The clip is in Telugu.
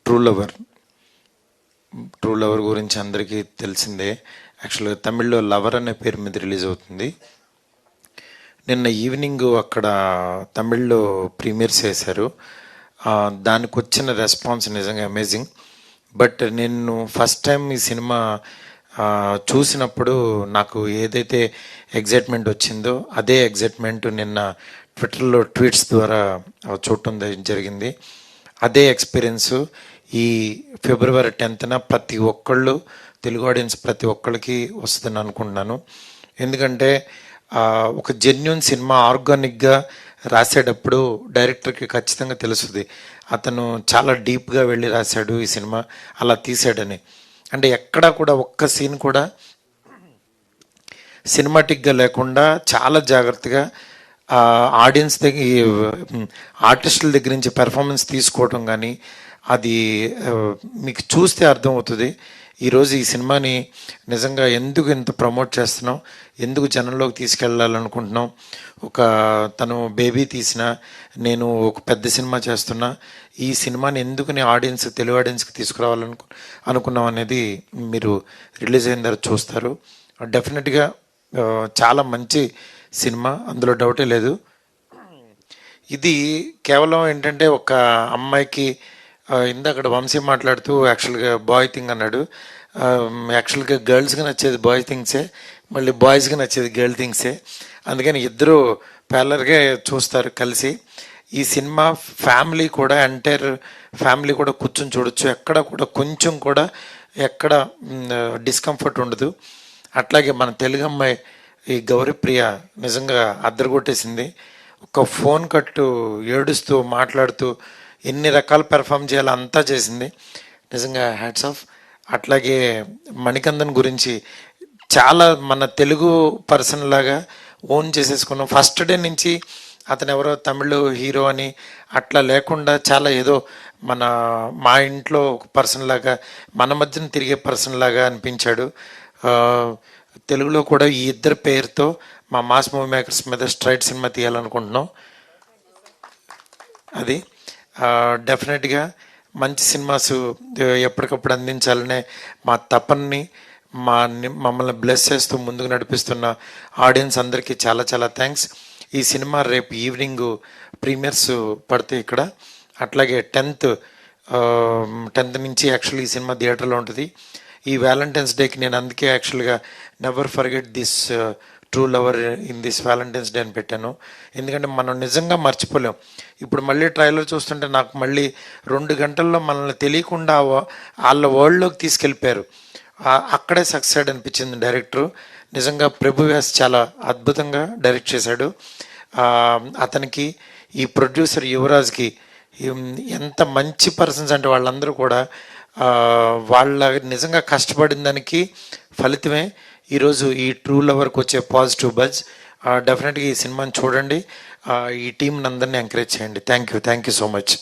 ట్రూ లవర్ ట్రూ లవర్ గురించి అందరికీ తెలిసిందే. యాక్చువల్గా తమిళ్లో లవర్ అనే పేరు మీద రిలీజ్ అవుతుంది. నిన్న ఈవినింగ్ అక్కడ తమిళ్లో ప్రీమియర్స్ చేశారు. దానికి వచ్చిన రెస్పాన్స్ నిజంగా అమేజింగ్. బట్ నేను ఫస్ట్ టైం ఈ సినిమా చూసినప్పుడు నాకు ఏదైతే ఎగ్జైట్మెంట్ వచ్చిందో అదే ఎగ్జైట్మెంట్ నిన్న ట్విట్టర్లో ట్వీట్స్ ద్వారా చూడటం జరిగింది. అదే ఎక్స్పీరియన్స్ ఈ ఫిబ్రవరి 10న ప్రతి ఒక్కళ్ళు తెలుగు ఆడియన్స్ ప్రతి ఒక్కళ్ళకి వస్తుందని అనుకుంటున్నాను. ఎందుకంటే ఒక జెన్యున్ సినిమా ఆర్గానిక్గా రాసేటప్పుడు డైరెక్టర్కి ఖచ్చితంగా తెలుస్తుంది అతను చాలా డీప్గా వెళ్ళి రాశాడు ఈ సినిమా, అలా తీసాడని. అంటే ఎక్కడా కూడా ఒక్క సీన్ కూడా సినిమాటిక్గా లేకుండా చాలా జాగ్రత్తగా ఆడియన్స్ దగ్గర ఆర్టిస్టుల దగ్గర నుంచి పెర్ఫార్మెన్స్ తీసుకోవటం కానీ అది మీకు చూస్తే అర్థమవుతుంది. ఈరోజు ఈ సినిమాని నిజంగా ఎందుకు ఇంత ప్రమోట్ చేస్తున్నాం, ఎందుకు జనంలోకి తీసుకెళ్ళాలనుకుంటున్నాం. తను బేబీ తీసిన, నేను ఒక పెద్ద సినిమా చేస్తున్నా, ఈ సినిమాని ఎందుకని తెలుగు ఆడియన్స్కి అనుకున్నాం అనేది మీరు రిలీజ్ అయిన తర్వాత చూస్తారు. డెఫినెట్గా చాలా మంచి సినిమా, అందులో డౌటే లేదు. ఇది కేవలం ఏంటంటే ఒక అమ్మాయికి ఇందాక వంశీ మాట్లాడుతూ యాక్చువల్గా బాయ్ థింగ్ అన్నాడు. యాక్చువల్గా గర్ల్స్కి నచ్చేది బాయ్ థింగ్సే, మళ్ళీ బాయ్స్కి నచ్చేది గర్ల్ థింగ్సే. అందుకని ఇద్దరు ప్యారలర్గా చూస్తారు కలిసి. ఈ సినిమా ఫ్యామిలీ కూడా ఎంటైర్ ఫ్యామిలీ కూడా కూర్చొని చూడొచ్చు. ఎక్కడ కూడా కొంచెం కూడా ఎక్కడ డిస్కంఫర్ట్ ఉండదు. అట్లాగే మన తెలుగు అమ్మాయి ఈ గౌరీప్రియ నిజంగా అద్దరగొట్టేసింది. ఒక ఫోన్ కట్టు ఏడుస్తూ మాట్లాడుతూ ఎన్ని రకాల పెర్ఫామ్ చేయాలో అంతా చేసింది. నిజంగా హ్యాట్స్ ఆఫ్. అట్లాగే మణికందన్ గురించి చాలా మన తెలుగు పర్సన్ లాగా ఓన్ చేసేసుకున్నాం. ఫస్ట్ డే నుంచి అతను ఎవరో తమిళ హీరో అని అట్లా లేకుండా చాలా ఏదో మా ఇంట్లో ఒక పర్సన్ లాగా, మన మధ్యన తిరిగే పర్సన్ లాగా అనిపించాడు. తెలుగులో కూడా ఈ ఇద్దరు పేరుతో మా మాస్ మూవీ మేకర్స్ మీద స్ట్రైట్ సినిమా తీయాలనుకుంటున్నాం. అది డెఫినెట్గా మంచి సినిమాస్ ఎప్పటికప్పుడు అందించాలనే మా తపన్ని మమ్మల్ని బ్లెస్ చేస్తూ ముందుకు నడిపిస్తున్న ఆడియన్స్ అందరికీ చాలా చాలా థ్యాంక్స్. ఈ సినిమా రేపు ఈవినింగ్ ప్రీమియర్స్ పడతాయి ఇక్కడ. అట్లాగే 10th నుంచి యాక్చువల్లీ ఈ సినిమా థియేటర్లో ఉంటుంది. ఈ వ్యాలంటైన్స్ డేకి నేను అందుకే యాక్చువల్గా never forget this true lover in this Valentine's day అని పెట్టాను. ఎందుకంటే మనం నిజంగా మర్చిపోలేం. ఇప్పుడు మళ్ళీ ట్రైలర్ చూస్తుంటే నాకు మళ్ళీ 2 గంటల్లో మనల్ని తెలియకుండా వాళ్ళ వరల్డ్లోకి తీసుకెళ్ళిపోయారు. అక్కడే సక్సెస్ అనిపించింది డైరెక్టరు. నిజంగా ప్రభు వ్యాస్ చాలా అద్భుతంగా డైరెక్ట్ చేశాడు. అతనికి ఈ ప్రొడ్యూసర్ యువరాజ్కి ఎంత మంచి పర్సన్స్ అంటే వాళ్ళందరూ కూడా వాళ్ళ నిజంగా కష్టపడిన దానికి ఫలితమే ఈరోజు ఈ ట్రూ లవర్కి వచ్చే పాజిటివ్ బజ్. డెఫినెట్గా ఈ సినిమాని చూడండి. ఈ టీంని అందరినీ ఎంకరేజ్ చేయండి. Thank you so much.